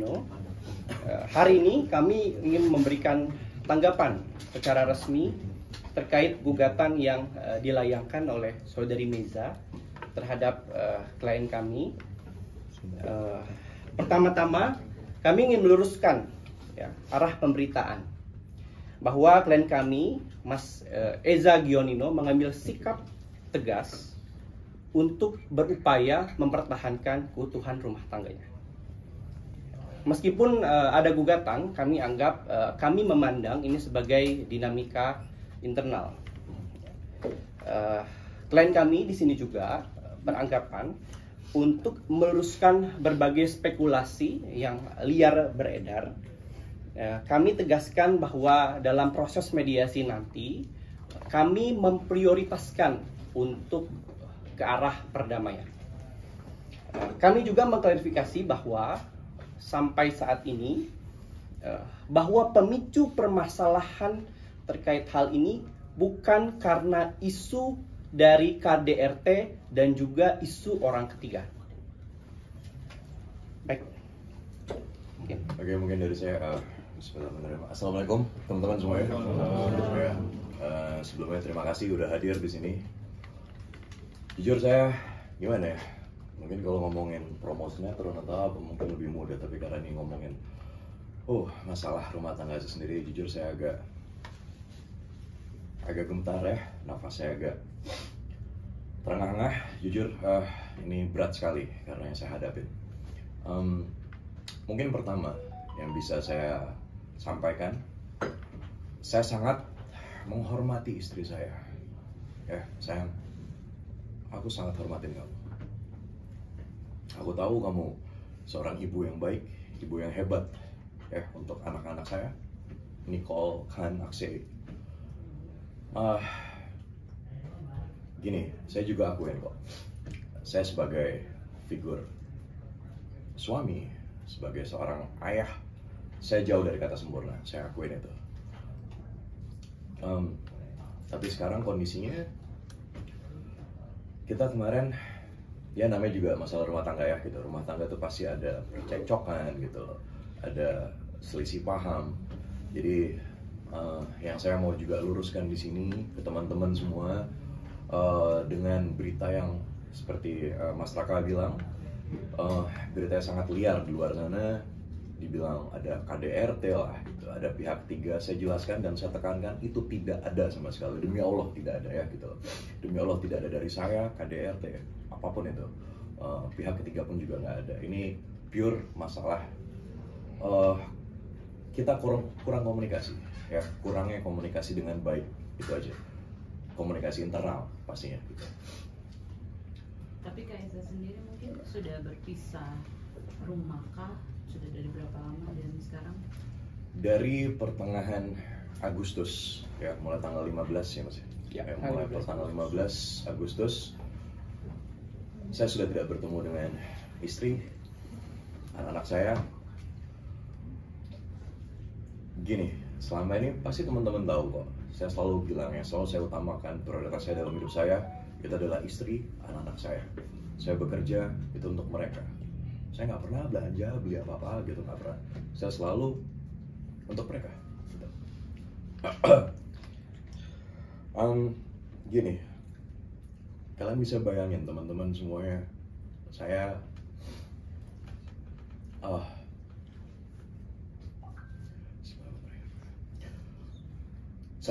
Gionino. Hari ini kami ingin memberikan tanggapan secara resmi terkait gugatan yang dilayangkan oleh Saudari Meza terhadap klien kami. Pertama-tama kami ingin meluruskan arah pemberitaan bahwa klien kami, Mas Eza Gionino, mengambil sikap tegas untuk berupaya mempertahankan keutuhan rumah tangganya. Meskipun ada gugatan, kami anggap, kami memandang ini sebagai dinamika internal. Klien kami di sini juga beranggapan untuk meluruskan berbagai spekulasi yang liar beredar. Kami tegaskan bahwa dalam proses mediasi nanti, kami memprioritaskan untuk ke arah perdamaian. Kami juga mengklarifikasi bahwa sampai saat ini bahwa pemicu permasalahan terkait hal ini bukan karena isu dari KDRT dan juga isu orang ketiga. Baik. Oke, mungkin dari saya bismillahirrahmanirrahim. Assalamualaikum teman-teman semuanya. Sebelumnya terima kasih udah hadir di sini. Jujur saya gimana ya? Mungkin kalau ngomongin promo sinetron atau apa mungkin lebih mudah, tapi karena ini ngomongin masalah rumah tangga sendiri, jujur saya agak gemetar ya, nafas saya agak terengah-engah. Jujur ini berat sekali karena yang saya hadapin. Mungkin pertama yang bisa saya sampaikan, saya sangat menghormati istri saya. Ya sayang, aku sangat hormatin kamu. Aku tahu kamu seorang ibu yang baik, ibu yang hebat ya untuk anak-anak saya, Nicole, Khan, Akshay. Gini, saya juga akuin kok. Saya sebagai figur suami, sebagai seorang ayah, saya jauh dari kata sempurna. Saya akuin itu. Tapi sekarang kondisinya, kita kemarin ya namanya juga masalah rumah tangga ya gitu. Rumah tangga tuh pasti ada percekcokan gitu, ada selisih paham. Jadi yang saya mau juga luruskan di sini ke teman-teman semua, dengan berita yang seperti Mas Raka bilang, berita yang sangat liar di luar sana, dibilang ada KDRT lah gitu, ada pihak ketiga. Saya jelaskan dan saya tekankan itu tidak ada sama sekali, demi Allah tidak ada ya gitu. Demi Allah tidak ada dari saya KDRT apapun itu, pihak ketiga pun juga nggak ada. Ini pure masalah kita kurang komunikasi ya, kurangnya komunikasi dengan baik, itu aja. Komunikasi internal pastinya gitu. Tapi Kak Eza sendiri mungkin sudah berpisah rumah kah? Sudah dari berapa lama dan sekarang? Dari pertengahan Agustus ya, mulai tanggal 15 ya Mas ya, mulai tanggal 15 Agustus saya sudah tidak bertemu dengan istri, anak-anak saya. Gini, selama ini pasti teman-teman tahu kok, saya selalu bilang ya, selalu saya utamakan prioritas saya dalam hidup saya itu adalah istri, anak-anak saya. Saya bekerja itu untuk mereka. Saya nggak pernah belanja, beli apa-apa gitu, nggak pernah. Saya selalu untuk mereka gitu. Gini, kalian bisa bayangin teman-teman semuanya, saya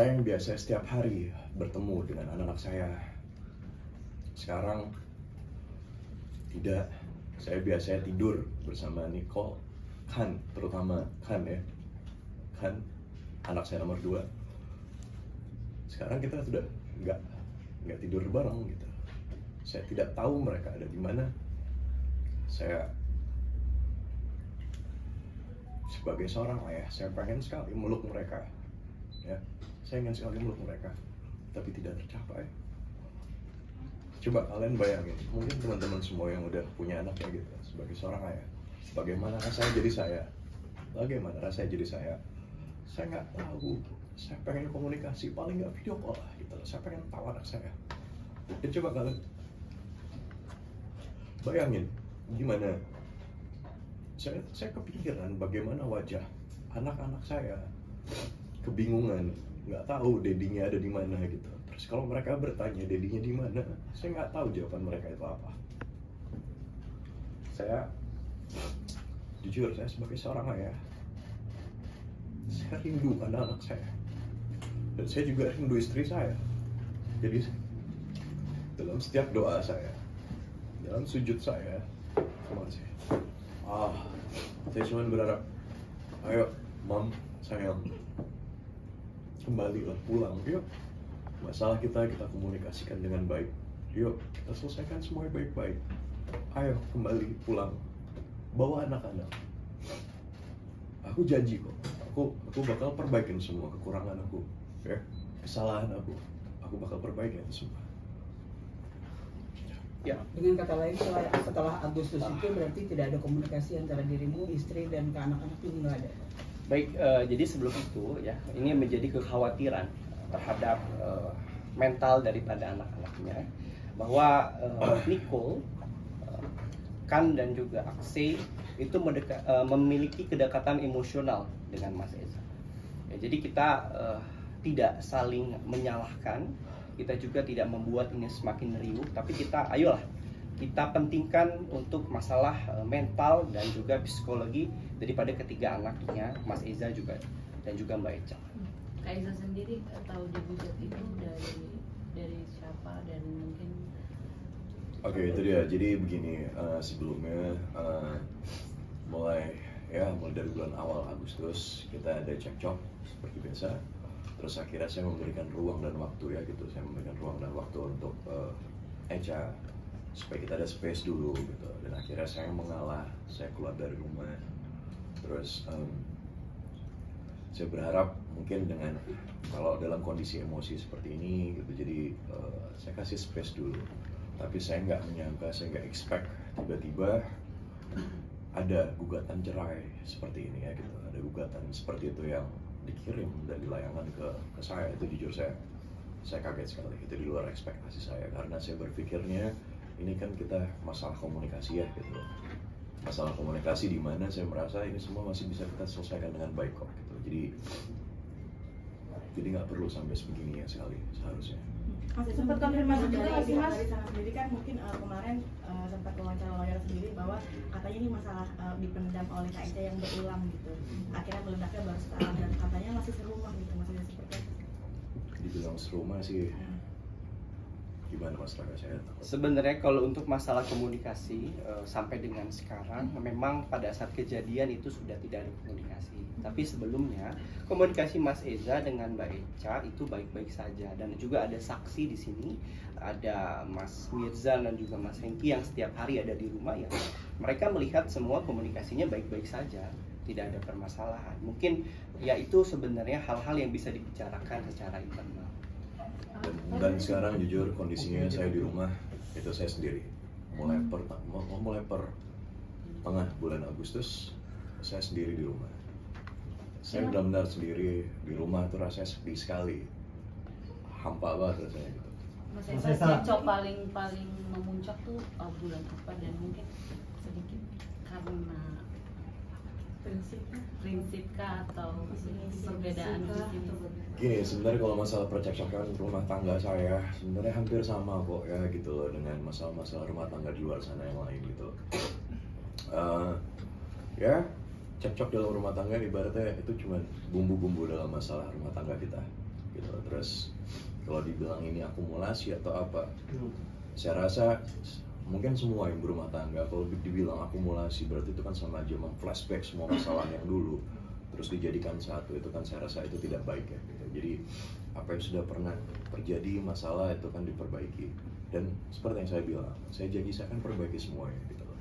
yang biasa setiap hari bertemu dengan anak-anak saya, sekarang tidak. Saya biasanya tidur bersama Nicole, Khan, terutama Khan ya, Khan, anak saya nomor 2. Sekarang kita sudah nggak tidur bareng gitu. Saya tidak tahu mereka ada di mana. Saya sebagai seorang ayah, saya pengen sekali meluk mereka ya. Saya ingin sekali meluk mereka, tapi tidak tercapai. Coba kalian bayangin, mungkin teman-teman semua yang udah punya anak kayak gitu, sebagai seorang ayah, bagaimana rasanya jadi saya? Bagaimana rasanya jadi saya? Saya nggak tahu. Saya pengen komunikasi, paling nggak video call lah gitu. Saya pengen tahu anak saya. Ya, coba kalian bayangin, gimana saya kepikiran bagaimana wajah anak-anak saya, kebingungan, nggak tahu dedinya ada di mana gitu. Terus kalau mereka bertanya dedinya di mana, saya nggak tahu jawaban mereka itu apa. Saya jujur, saya sebagai seorang ayah, saya rindu anak-anak saya, dan saya juga rindu istri saya. Jadi dalam setiap doa saya, dalam sujud saya, saya cuma berharap, ayo Mam, sayang, kembalilah pulang, yuk. Masalah kita komunikasikan dengan baik, yuk kita selesaikan semuanya baik-baik. Ayo kembali pulang, bawa anak-anak. Aku janji kok, aku bakal perbaikin semua kekurangan aku, ya, kesalahan aku bakal perbaikin semua. Ya. Dengan kata lain, setelah Agustus itu berarti tidak ada komunikasi antara dirimu, istri, dan ke anak-anak itu nggak ada. Baik, jadi sebelum itu ya, ini menjadi kekhawatiran terhadap mental daripada anak-anaknya, bahwa Nicole, Kan dan juga Akse itu memiliki kedekatan emosional dengan Mas Eza. Ya, jadi kita tidak saling menyalahkan, kita juga tidak membuat ini semakin riuh, tapi ayolah kita pentingkan untuk masalah mental dan juga psikologi daripada ketiga anaknya, Mas Eza juga dan juga Mbak Eca. Kak Eza sendiri tahu digugat itu dari siapa dan mungkin? Oke, itu dia. Jadi begini, sebelumnya mulai dari bulan awal Agustus kita ada cekcok seperti biasa. Terus akhirnya saya memberikan ruang dan waktu ya gitu. Saya memberikan ruang dan waktu untuk Eca supaya kita ada space dulu gitu. Dan akhirnya saya mengalah, saya keluar dari rumah. Terus saya berharap mungkin dengan kalau dalam kondisi emosi seperti ini gitu, jadi saya kasih space dulu. Tapi saya nggak menyangka, saya nggak expect tiba-tiba ada gugatan cerai seperti ini ya gitu. Ada gugatan seperti itu yang dikirim dan dilayangkan ke saya. Itu jujur saya kaget sekali. Itu di luar ekspektasi saya, karena saya berpikirnya ini kan kita masalah komunikasi ya gitu. Masalah komunikasi di mana saya merasa ini semua masih bisa kita selesaikan dengan baik kok gitu. Jadi nggak perlu sampai sebegini ya sekali seharusnya. Masih sempat konfirmasi juga nggak sih Mas? Dari sana sendiri kan mungkin kemarin sempat wawancara lawyer sendiri bahwa katanya ini masalah dipendam oleh Kak Eca yang berulang gitu. Akhirnya meledaknya baru sekarang dan katanya masih serumah gitu, masih seperti itu. Dibilang serumah sih, gimana Mas Raka, saya takut. Sebenarnya kalau untuk masalah komunikasi sampai dengan sekarang memang pada saat kejadian itu sudah tidak ada komunikasi. Tapi sebelumnya komunikasi Mas Eza dengan Mbak Eca itu baik-baik saja, dan juga ada saksi di sini, ada Mas Mirza dan juga Mas Hengki yang setiap hari ada di rumah ya. Mereka melihat semua komunikasinya baik-baik saja, tidak ada permasalahan. Mungkin ya itu sebenarnya hal-hal yang bisa dibicarakan secara internal. Dan sekarang jujur kondisinya saya di rumah itu saya sendiri. Mulai per tengah bulan Agustus saya sendiri di rumah. Saya benar-benar sendiri di rumah, tuh rasanya sepi sekali, hampa banget rasanya gitu. Mas Eza, cekcok paling memuncak tuh bulan apa, dan mungkin sedikit karena prinsip kah atau perbedaan gitu? Gini, sebenarnya kalau masalah percekcokan rumah tangga saya sebenarnya hampir sama kok ya gitu loh dengan masalah-masalah rumah tangga di luar sana yang lain gitu. Ya, cekcok dalam rumah tangga ibaratnya itu cuma bumbu-bumbu dalam masalah rumah tangga kita gitu. Terus kalau dibilang ini akumulasi atau apa, saya rasa mungkin semua yang berumah tangga kalau dibilang akumulasi berarti itu kan sama aja flashback semua masalah yang dulu terus dijadikan satu. Itu kan saya rasa itu tidak baik ya gitu. Jadi apa yang sudah pernah terjadi masalah itu kan diperbaiki, dan seperti yang saya bilang, saya janji saya akan perbaiki semuanya gitu loh.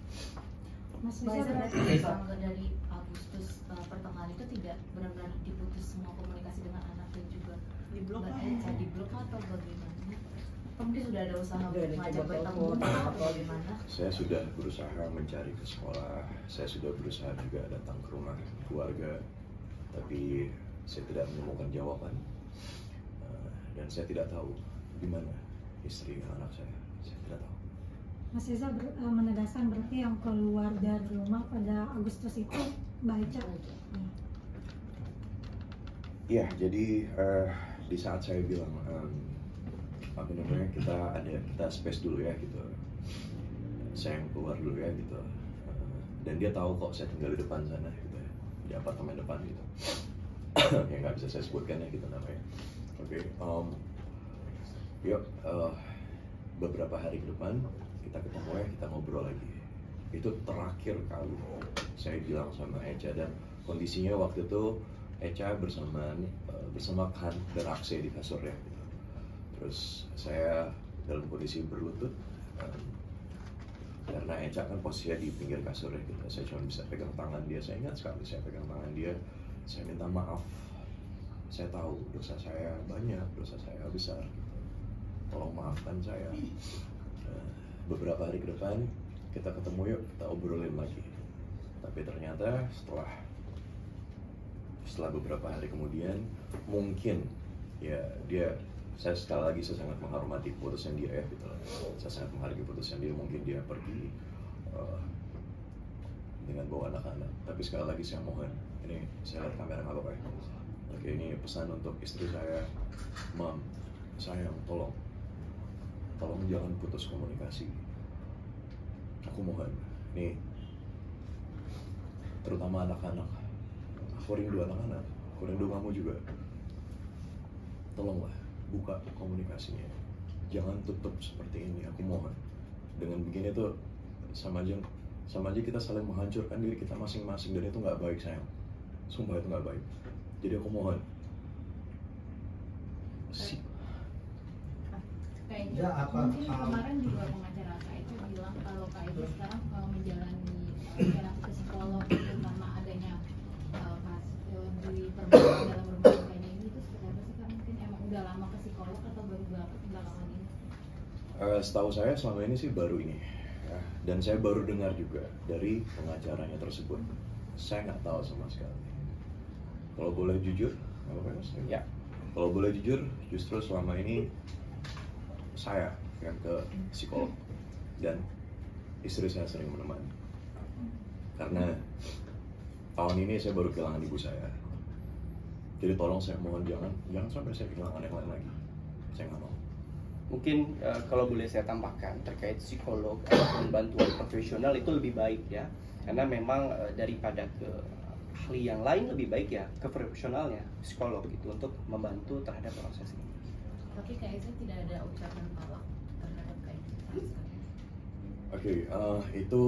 Mas Eza, berarti selama dari Agustus pertengahan itu tidak benar-benar diputus semua komunikasi dengan anak dan juga Mbak Eca, di blok atau bagaimana? Mungkin sudah ada usaha mengajak bertemu atau bagaimana? Saya sudah berusaha mencari ke sekolah, saya sudah berusaha juga datang ke rumah keluarga, tapi saya tidak menemukan jawaban, dan saya tidak tahu di mana istri dan anak saya tidak tahu. Mas Reza menegaskan berarti yang keluar dari rumah pada Agustus itu Mbak Echa. Iya, jadi di saat saya bilang apa namanya kita space dulu ya gitu, saya yang keluar dulu ya gitu, dan dia tahu kok saya tinggal di depan sana gitu ya, di apartemen depan gitu. Ya nggak bisa saya sebutkan ya gitu namanya. Oke, yuk beberapa hari ke depan kita ketemu ya, kita ngobrol lagi. Itu terakhir kali saya bilang sama Echa, dan kondisinya waktu itu Echa bersama Khan dan Akse di kasur ya gitu. Terus saya dalam kondisi berlutut, karena Echa kan posisinya di pinggir kasur ya gitu. Saya cuma bisa pegang tangan dia, saya ingat sekali saya pegang tangan dia, saya minta maaf. Saya tahu dosa saya banyak, dosa saya besar, tolong maafkan saya. Beberapa hari ke depan kita ketemu yuk, kita obrolin lagi. Tapi ternyata setelah beberapa hari kemudian, mungkin ya saya sekali lagi saya sangat menghormati keputusan dia ya gitu. Saya sangat menghargai keputusan dia, mungkin dia pergi dengan bawa anak-anak. Tapi sekali lagi saya mohon, ini saya lihat kamera nggak apa-apa ya. Oke, ini pesan untuk istri saya, Mam, sayang, tolong jangan putus komunikasi. Aku mohon, nih, terutama anak-anak. Aku rindu anak-anak, aku rindu kamu juga. Tolonglah, buka komunikasinya. Jangan tutup seperti ini, aku mohon. Dengan begini tuh sama aja kita saling menghancurkan diri kita masing-masing, dan itu nggak baik sayang. Sumpah itu nggak baik. Jadi aku mohon. Mungkin kemarin juga pengacara Kak itu bilang kalau Kak itu sekarang menjalani terapi ke psikolog terutama adanya di perbuatan dalam rumah tangganya ini, itu seperti apa sih Kak? Mungkin emang udah lama ke psikolog atau baru belakangan ini? Setahu saya selama ini sih baru ini ya. Dan saya baru dengar juga dari pengacaranya tersebut. Saya nggak tahu sama sekali. Kalau boleh jujur, apa Mas? Ya. Kalau boleh jujur, justru selama ini saya yang ke psikolog dan istri saya sering menemani. Karena tahun ini saya baru kehilangan ibu saya. Jadi tolong saya mohon jangan sampai saya kehilangan yang lain lagi. Saya nggak mau. Mungkin kalau boleh saya tambahkan terkait psikolog ataupun bantuan profesional itu lebih baik ya, karena memang daripada ke ahli yang lain lebih baik ya ke profesionalnya psikolog gitu untuk membantu terhadap proses ini. Tapi Kak Eza tidak ada ucapan talak terhadap Kak Eza sama sekali. Oke, itu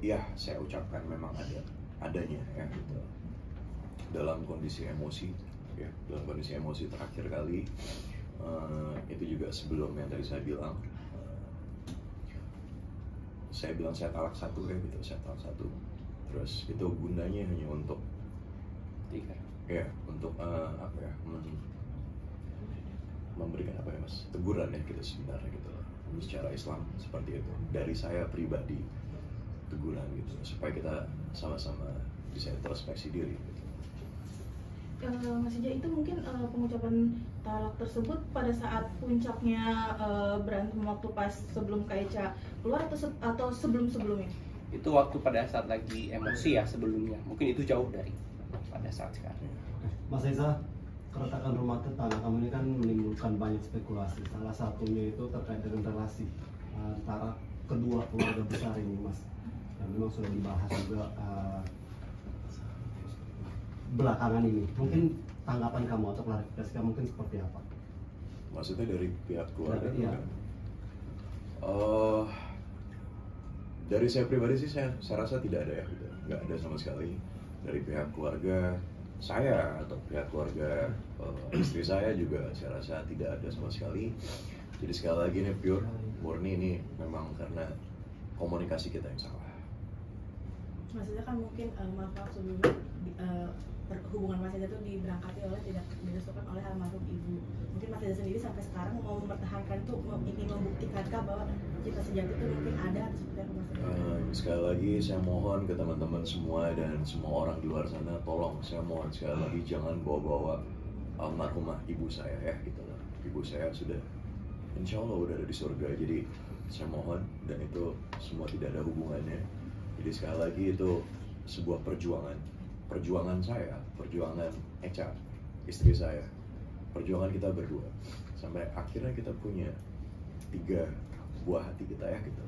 ya saya ucapkan memang adanya ya gitu. Dalam kondisi emosi ya, dalam kondisi emosi terakhir kali. Itu juga sebelum yang tadi saya bilang, saya talak satu ya gitu, saya talak satu. Terus itu gunanya hanya untuk ya untuk apa ya, memberikan apa ya Mas, teguran ya gitu sebenarnya gitu. Secara Islam seperti itu. Dari saya pribadi teguran gitu supaya kita sama-sama bisa introspeksi diri gitu. Mas Eja, itu mungkin pengucapan talak tersebut pada saat puncaknya berantem waktu pas sebelum Kak Echa keluar atau sebelum-sebelumnya? Itu waktu pada saat lagi emosi ya sebelumnya. Mungkin itu jauh dari pada saat sekarang. Mas Reza, keretakan rumah tetangga kamu ini kan menimbulkan banyak spekulasi. Salah satunya itu terkait dengan relasi antara kedua keluarga besar ini, Mas. Dan memang sudah dibahas juga belakangan ini. Mungkin tanggapan kamu atau klarifikasi kamu mungkin seperti apa? Maksudnya dari pihak keluarga? Iya. Dari saya pribadi sih saya rasa tidak ada ya, gitu. Nggak ada sama sekali dari pihak keluarga saya atau pihak keluarga istri saya juga saya rasa tidak ada sama sekali. Jadi sekali lagi ini pure murni ini memang karena komunikasi kita yang salah. Mas Eza kan mungkin maaf sebelumnya hubungan Mas Eza itu diberangkati oleh tidak direstukan oleh almarhum ibu. Mungkin Mas Eza sendiri sampai sekarang mau mempertahankan itu, ingin membuktikan bahwa cinta sejati itu mungkin ada seperti apa Mas Eza? Sekali lagi saya mohon ke teman-teman semua dan semua orang di luar sana, tolong saya mohon sekali lagi jangan bawa-bawa almarhumah ibu saya ya gitu loh. Ibu saya sudah insya Allah udah ada di surga, jadi saya mohon, dan itu semua tidak ada hubungannya. Jadi sekali lagi itu sebuah perjuangan saya, perjuangan Echa, istri saya, perjuangan kita berdua, sampai akhirnya kita punya 3 buah hati kita ya gitu.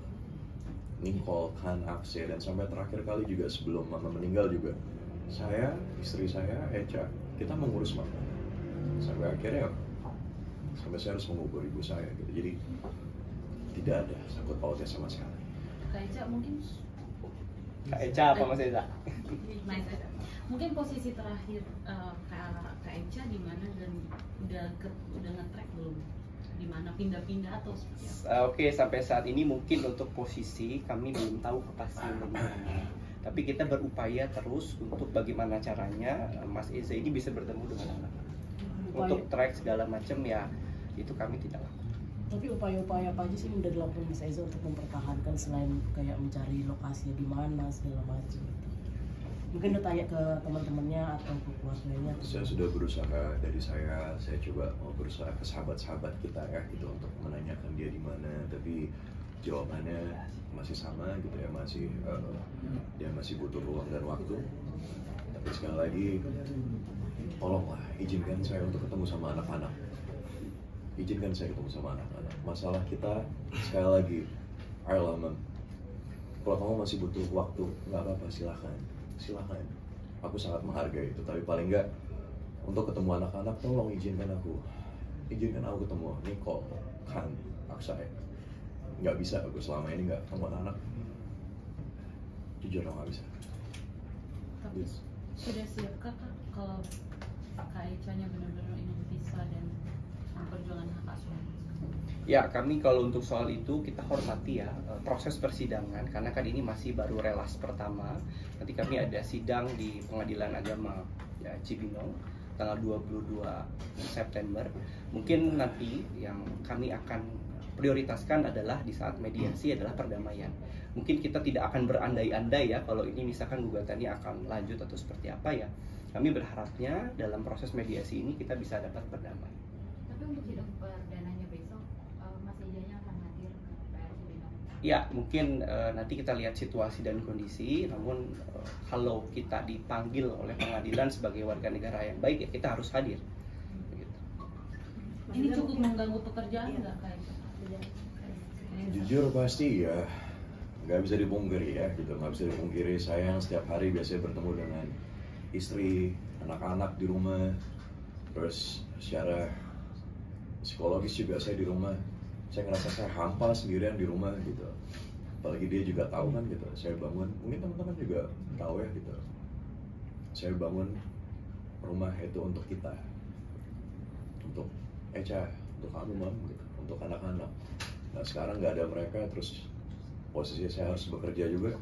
Nicole, Khan, Akse, dan sampai terakhir kali juga sebelum mama meninggal juga, saya, istri saya, Echa, kita mengurus mama. Sampai akhirnya, sampai saya harus mengubur ibu saya gitu. Jadi tidak ada sangkut pautnya sama sekali. Kak Echa mungkin Kak Echa apa Mas Eza? mungkin posisi terakhir Kak Echa di mana dan udah nge-track belum? Di mana pindah-pindah atau seperti apa? Oke, sampai saat ini mungkin untuk posisi kami belum tahu kepastian dari mana. Tapi kita berupaya terus untuk bagaimana caranya Mas Eza ini bisa bertemu dengan anak. Untuk track segala macam ya itu kami tidak lakukan. Tapi upaya-upaya apa aja sih yang udah dilakukan Mas Eza untuk mempertahankan selain kayak mencari lokasinya di mana segala macam gitu? Mungkin udah tanya ke teman-temannya atau ke keluarganya? Saya sudah berusaha, dari saya coba mau berusaha ke sahabat-sahabat kita ya gitu untuk menanyakan dia di mana, tapi jawabannya masih sama gitu ya, masih dia masih butuh ruang dan waktu. Tapi sekali lagi, tolonglah izinkan saya untuk ketemu sama anak-anak. Izinkan saya ketemu sama anak-anak. Masalah kita sekali lagi, ayolah Mam, kalau kamu masih butuh waktu, nggak apa-apa, silahkan. Aku sangat menghargai itu, tapi paling nggak untuk ketemu anak-anak, tolong izinkan aku ketemu Nicole, Khan, Aksai. Nggak bisa aku selama ini nggak ketemu anak-anak, jujur nggak bisa. Tapi sudah siapkah Kak kalau Kak Echa-nya benar-benar ingin bisa dan memperjuangkan hak asuh? Ya, kami kalau untuk soal itu kita hormati ya proses persidangan, karena kan ini masih baru relas pertama. Nanti kami ada sidang di Pengadilan Agama ya, Cibinong tanggal 22 September. Mungkin nanti yang kami akan prioritaskan adalah di saat mediasi adalah perdamaian. Mungkin kita tidak akan berandai-andai ya kalau ini misalkan gugatannya akan lanjut atau seperti apa ya. Kami berharapnya dalam proses mediasi ini kita bisa dapat berdamai. Tapi untuk sidang perdananya besok, Mas Ejanya akan hadir ke PR Cibinong? Ya, mungkin nanti kita lihat situasi dan kondisi. Namun kalau kita dipanggil oleh pengadilan sebagai warga negara yang baik, ya kita harus hadir. Begitu. Ini cukup mengganggu pekerjaan nggak Kak Echa? Jujur pasti ya, nggak bisa dipungkiri ya gitu, nggak bisa dipungkiri. Saya yang setiap hari biasanya bertemu dengan istri, anak-anak di rumah, terus secara psikologis juga saya di rumah. Saya ngerasa saya hampa sendirian di rumah gitu. Apalagi dia juga tahu kan gitu. Saya bangun, mungkin teman-teman juga tahu ya gitu. Saya bangun rumah itu untuk kita, untuk Echa, untuk kamu Mam, gitu, untuk anak-anak. Nah sekarang nggak ada mereka, terus posisi saya harus bekerja juga.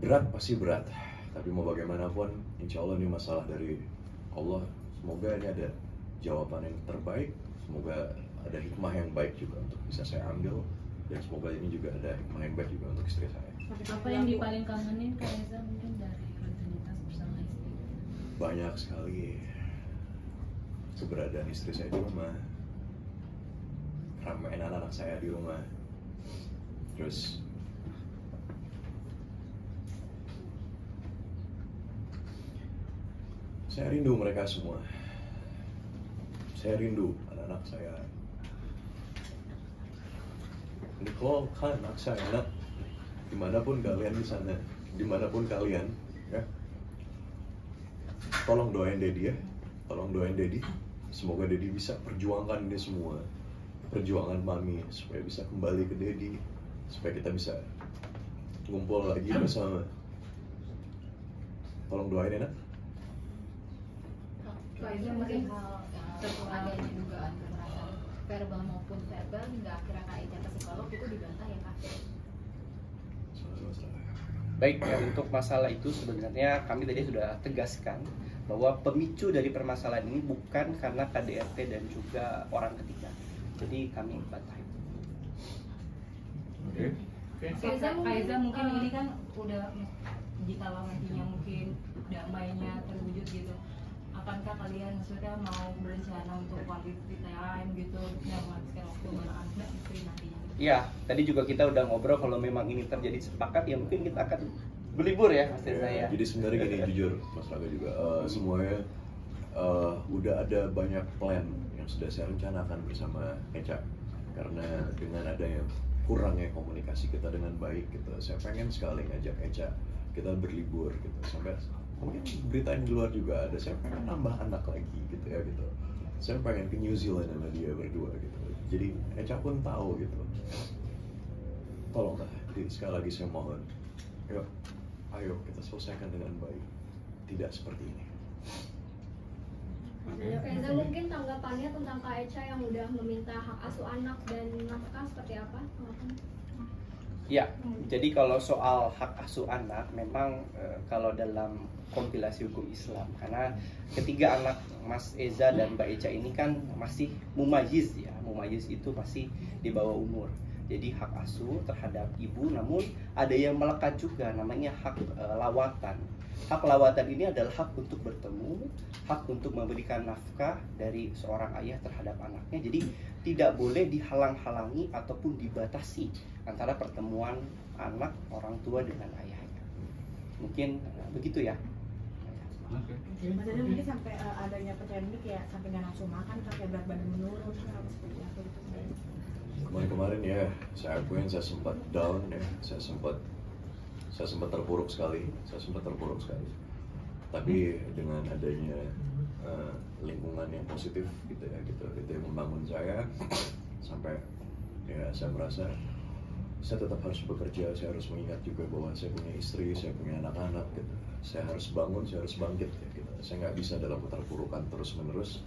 Berat pasti berat, tapi mau bagaimanapun, insya Allah ini masalah dari Allah. Semoga ini ada jawaban yang terbaik. Semoga ada hikmah yang baik juga untuk bisa saya ambil, dan semoga ini juga ada hikmah yang baik juga untuk istri saya. Apa yang paling kangenin Kak Eza mungkin dari rutinitas bersama istri? Banyak sekali keberadaan istri saya di rumah, ramein anak-anak saya di rumah, terus saya rindu mereka semua. Saya rindu anak-anak saya. Nicole, Khan, anak saya, anak, dimanapun kalian di sana, dimanapun kalian, ya, tolong doain Daddy ya, tolong doain Daddy. Semoga Daddy bisa perjuangkan ini semua, perjuangan Mami, supaya bisa kembali ke Daddy, supaya kita bisa ngumpul lagi bersama. Tolong doain ya, nak. Soalnya mungkin hal adanya dugaan kekerasan verbal maupun verbal hingga akhirnya Kak Echa ke psikolog itu dibantah ya Kak? Baik, ya, untuk masalah itu sebenarnya kami tadi sudah tegaskan bahwa pemicu dari permasalahan ini bukan karena KDRT dan juga orang ketiga. Jadi kami bantah itu. Oke. Kak Eza mungkin ini kan udah jika nantinya mungkin damainya terwujud gitu, akankah kalian maksudnya mau berencana untuk quality time gitu untuk menghabiskan waktu dengan anak istri nantinya? Ya, tadi juga kita udah ngobrol kalau memang ini terjadi sepakat ya mungkin kita akan berlibur ya Mas Reza ya. Jadi sebenarnya gini jujur Mas Raga juga semuanya udah ada banyak plan yang sudah saya rencanakan bersama Eca, karena dengan adanya kurangnya komunikasi kita dengan baik gitu, saya pengen sekali ngajak Eca kita berlibur gitu, sampai mungkin berita di luar juga ada, saya pengen nambah anak lagi gitu ya gitu, saya pengen ke New Zealand sama dia berdua gitu, jadi Eca pun tahu gitu, tolonglah. Jadi sekali lagi saya mohon, ayo kita selesaikan dengan baik, tidak seperti ini. Reza, mungkin tanggapannya tentang Kak Eca yang udah meminta hak asuh anak dan nafkah seperti apa? Ya, jadi kalau soal hak asuh anak memang kalau dalam kompilasi hukum Islam, karena ketiga anak Mas Eza dan Mbak Eca ini kan masih mumayyiz ya, mumayyiz itu masih di bawah umur. Jadi hak asuh terhadap ibu, namun ada yang melekat juga namanya hak lawatan. Hak lawatan ini adalah hak untuk bertemu, hak untuk memberikan nafkah dari seorang ayah terhadap anaknya. Jadi tidak boleh dihalang-halangi ataupun dibatasi antara pertemuan anak orang tua dengan ayahnya. Mungkin begitu ya. Mas Reza, mungkin sampai adanya percayaan ini kayak sampai nggak nafsu makan, sampai berat badan menurun, apa seperti apa gitu? Kemarin ya, saya akuin saya sempat down ya, saya sempat terpuruk sekali, Tapi dengan adanya lingkungan yang positif gitu ya, gitu, itu yang membangun saya sampai ya saya merasa saya tetap harus bekerja, saya harus mengingat juga bahwa saya punya istri, saya punya anak-anak gitu. Saya harus bangun, saya harus bangkit ya, gitu. Saya nggak bisa dalam keterpurukan terus-menerus.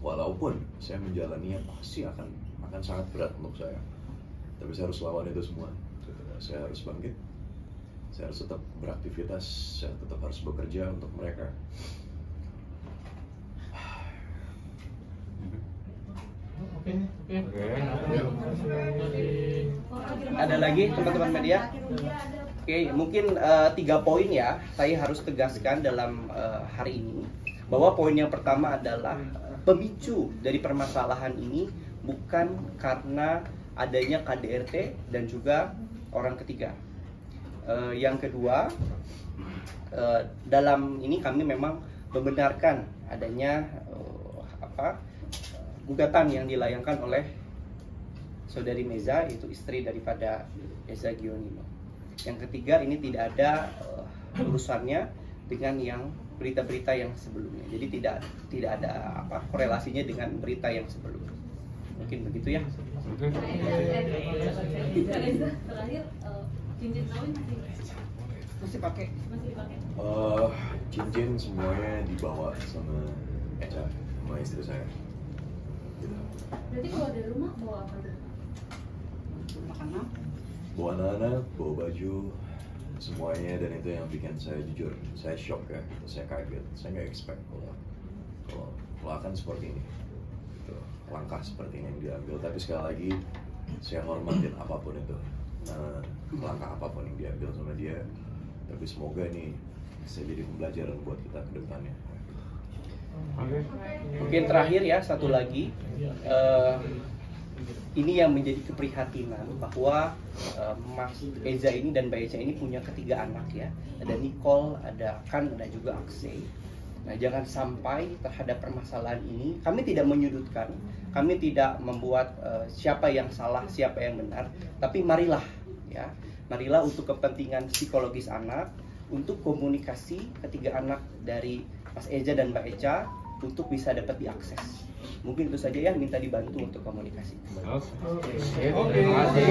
Walaupun saya menjalaninya pasti akan sangat berat untuk saya, tapi saya harus lawan itu semua. Saya harus bangkit, saya harus tetap beraktivitas, saya tetap harus bekerja untuk mereka. Ada lagi teman-teman media? Oke, mungkin 3 poin ya saya harus tegaskan dalam hari ini, bahwa poin yang pertama adalah pemicu dari permasalahan ini bukan karena adanya KDRT dan juga orang ketiga. Yang kedua, dalam ini kami memang membenarkan adanya gugatan yang dilayangkan oleh saudari Meza, yaitu istri daripada Eza Gionino. Yang ketiga, ini tidak ada urusannya dengan yang berita-berita yang sebelumnya. Jadi tidak ada korelasinya dengan berita yang sebelumnya. Mungkin begitu ya. Terakhir, cincin kawin Masih pakai? Cincin semuanya dibawa sama Eca, sama istri saya. Gitu. Berarti keluar dari rumah bawa apa? Makanan? Bawa anak-anak, bawa baju, semuanya, dan itu yang bikin saya jujur, saya shock ya, saya kaget, saya nggak expect kalau akan seperti ini, gitu. Langkah seperti ini yang diambil. Tapi sekali lagi saya hormatin apapun itu, langkah apapun yang diambil sama dia. Tapi semoga ini bisa jadi pembelajaran buat kita ke depannya. Mungkin terakhir ya, satu lagi, ini yang menjadi keprihatinan bahwa Mas Eza ini dan Mbak Eca ini punya ketiga anak ya. Ada Nicole, ada Kan, ada juga Aksay. Nah, jangan sampai terhadap permasalahan ini kami tidak menyudutkan, kami tidak membuat siapa yang salah, siapa yang benar, tapi marilah ya, marilah untuk kepentingan psikologis anak, untuk komunikasi ketiga anak dari Mas Eza dan Mbak Eca untuk bisa dapat diakses. Mungkin itu saja ya, minta dibantu untuk komunikasi. Oke. Terima kasih.